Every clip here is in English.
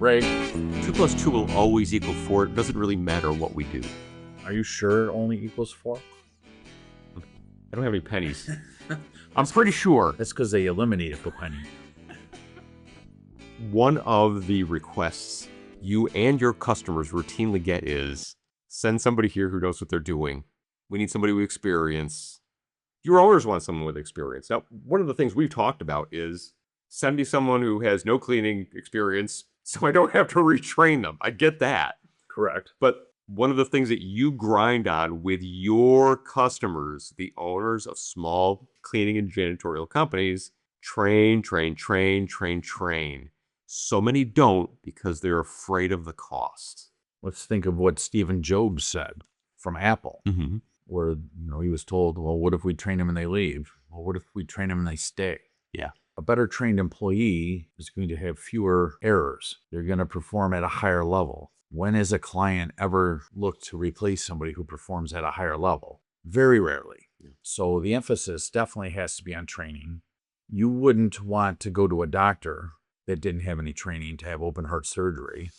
Ray, 2 plus 2 will always equal 4. It doesn't really matter what we do. are you sure it only equals 4? I don't have any pennies. I'm pretty sure. That's because they eliminated the penny. One of the requests you and your customers routinely get is, send somebody here who knows what they're doing. We need somebody with experience. Your owners want someone with experience. Now, one of the things we've talked about is sending someone who has no cleaning experience so I don't have to retrain them. I get that. Correct. But one of the things that you grind on with your customers, the owners of small cleaning and janitorial companies, train. So many don't because they're afraid of the cost. Let's think of what Stephen Jobs said from Apple, where he was told, well, what if we train them and they leave? Well, what if we train them and they stay? Yeah. A better trained employee is going to have fewer errors. They're going to perform at a higher level. When has a client ever looked to replace somebody who performs at a higher level? Very rarely. Yeah. So the emphasis definitely has to be on training. You wouldn't want to go to a doctor that didn't have any training to have open heart surgery.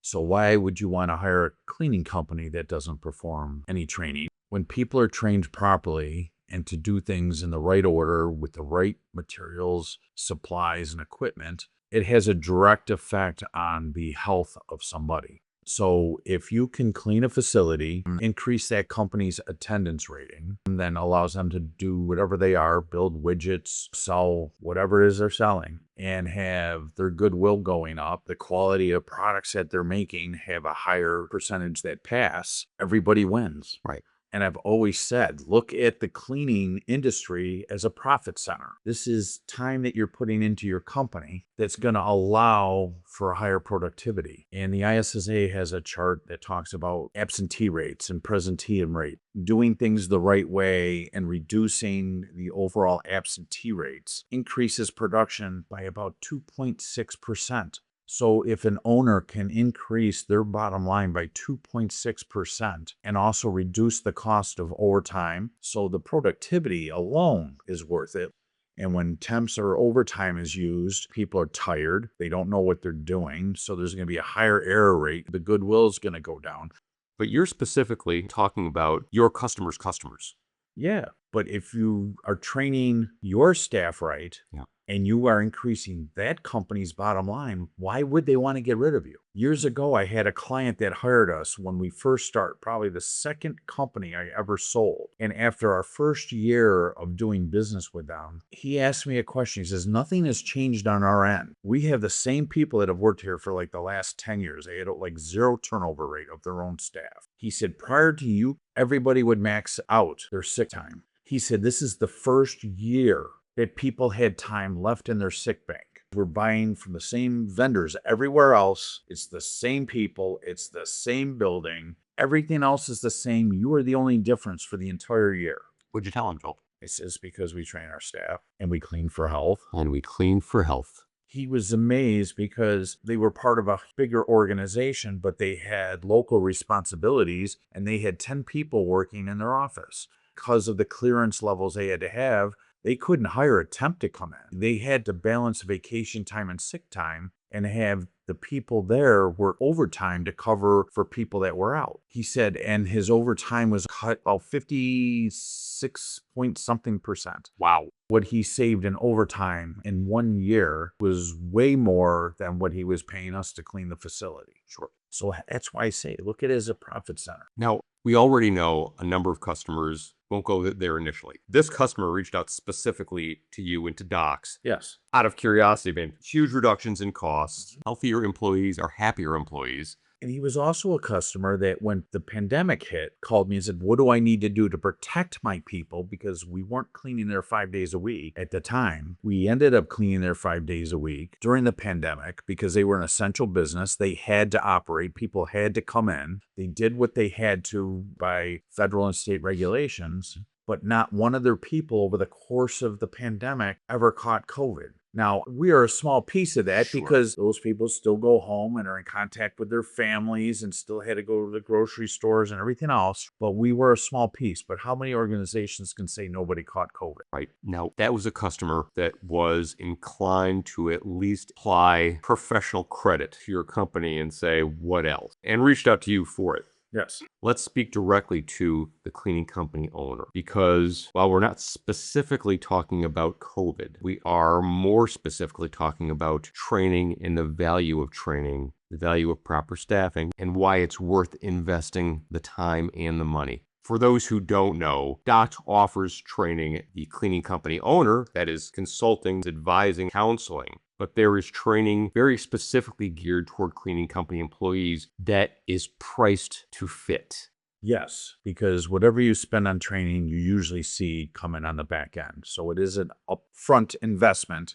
So why would you want to hire a cleaning company that doesn't perform any training? When people are trained properly and to do things in the right order with the right materials, supplies, and equipment, it has a direct effect on the health of somebody. So if you can clean a facility, increase that company's attendance rating, and then allows them to do whatever they are, build widgets, sell whatever it is they're selling, and have their goodwill going up, the quality of products that they're making have a higher percentage that pass, everybody wins. Right. And I've always said, look at the cleaning industry as a profit center. This is time that you're putting into your company that's going to allow for higher productivity. And the ISSA has a chart that talks about absentee rates and presenteeism rate. Doing things the right way and reducing the overall absentee rates increases production by about 2.6%. So if an owner can increase their bottom line by 2.6% and also reduce the cost of overtime, so the productivity alone is worth it. And when temps or overtime is used, people are tired. They don't know what they're doing. So there's going to be a higher error rate. The goodwill is going to go down. But you're specifically talking about your customers' customers. Yeah. But if you are training your staff right, and you are increasing that company's bottom line, why would they want to get rid of you? Years ago, I had a client that hired us when we first started, probably the second company I ever sold. And after our first year of doing business with them, he asked me a question. He says, nothing has changed on our end. We have the same people that have worked here for like the last 10 years. They had like 0 turnover rate of their own staff. He said, prior to you, everybody would max out their sick time. He said, this is the first year that people had time left in their sick bank. We're buying from the same vendors everywhere else. It's the same people. It's the same building. Everything else is the same. You are the only difference for the entire year. What'd you tell him, Joel? He says, because we train our staff and we clean for health. And we clean for health. He was amazed because they were part of a bigger organization, but they had local responsibilities and they had 10 people working in their office. Because of the clearance levels they had to have, they couldn't hire a temp to come in. They had to balance vacation time and sick time and have the people there work overtime to cover for people that were out. He said, and his overtime was cut about 56 point something percent. Wow. What he saved in overtime in 1 year was way more than what he was paying us to clean the facility. Sure. So that's why I say, look at it as a profit center. Now, we already know a number of customers won't go there initially. This customer reached out specifically to you and to Docs. Yes. Out of curiosity, man, huge reductions in costs. Healthier employees are happier employees. And he was also a customer that when the pandemic hit, called me and said, what do I need to do to protect my people? Because we weren't cleaning there 5 days a week at the time. We ended up cleaning there 5 days a week during the pandemic because they were an essential business. They had to operate. People had to come in. They did what they had to by federal and state regulations, but not one of their people over the course of the pandemic ever caught COVID. Now, we are a small piece of that Sure. because those people still go home and are in contact with their families and still had to go to the grocery stores and everything else. But we were a small piece. But how many organizations can say nobody caught COVID? Right. Now, that was a customer that was inclined to at least apply professional credit to your company and say, what else? And reached out to you for it. Yes. Let's speak directly to the cleaning company owner, because while we're not specifically talking about COVID, we are more specifically talking about training and the value of training, the value of proper staffing, and why it's worth investing the time and the money. For those who don't know, DOT offers training the cleaning company owner, that is consulting, advising, counseling. But there is training very specifically geared toward cleaning company employees that is priced to fit. Yes, because whatever you spend on training, you usually see coming on the back end. So it is an upfront investment,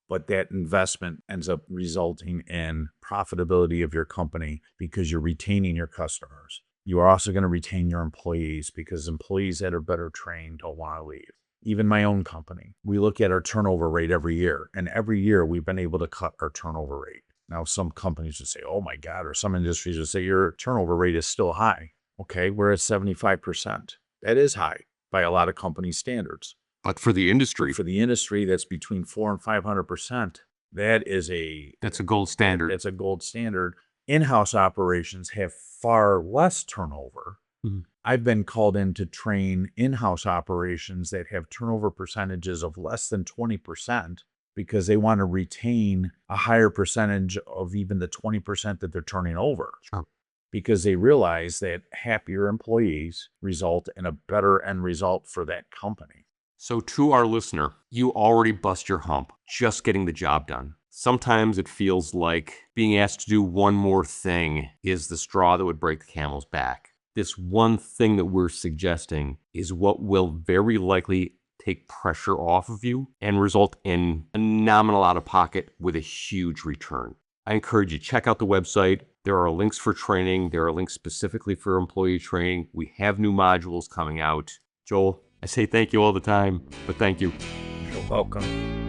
but that investment ends up resulting in profitability of your company because you're retaining your customers. You are also going to retain your employees because employees that are better trained don't want to leave. Even my own company, we look at our turnover rate every year, and every year we've been able to cut our turnover rate. Now, some companies would say, oh my God, or some industries would say your turnover rate is still high. Okay, we're at 75%. That is high by a lot of company standards. But for the industry, For the industry, that's between 400 and 500%. That's a gold standard. That's a gold standard. In-house operations have far less turnover. I've been called in to train in-house operations that have turnover percentages of less than 20% because they want to retain a higher percentage of even the 20% that they're turning over. Sure. Because they realize that happier employees result in a better end result for that company. So to our listener, you already bust your hump just getting the job done. Sometimes it feels like being asked to do one more thing is the straw that would break the camel's back. This one thing that we're suggesting is what will very likely take pressure off of you and result in a nominal out of pocket with a huge return. I encourage you, check out the website. There are links for training. There are links specifically for employee training. We have new modules coming out. Joel, I say thank you all the time, but thank you. You're welcome.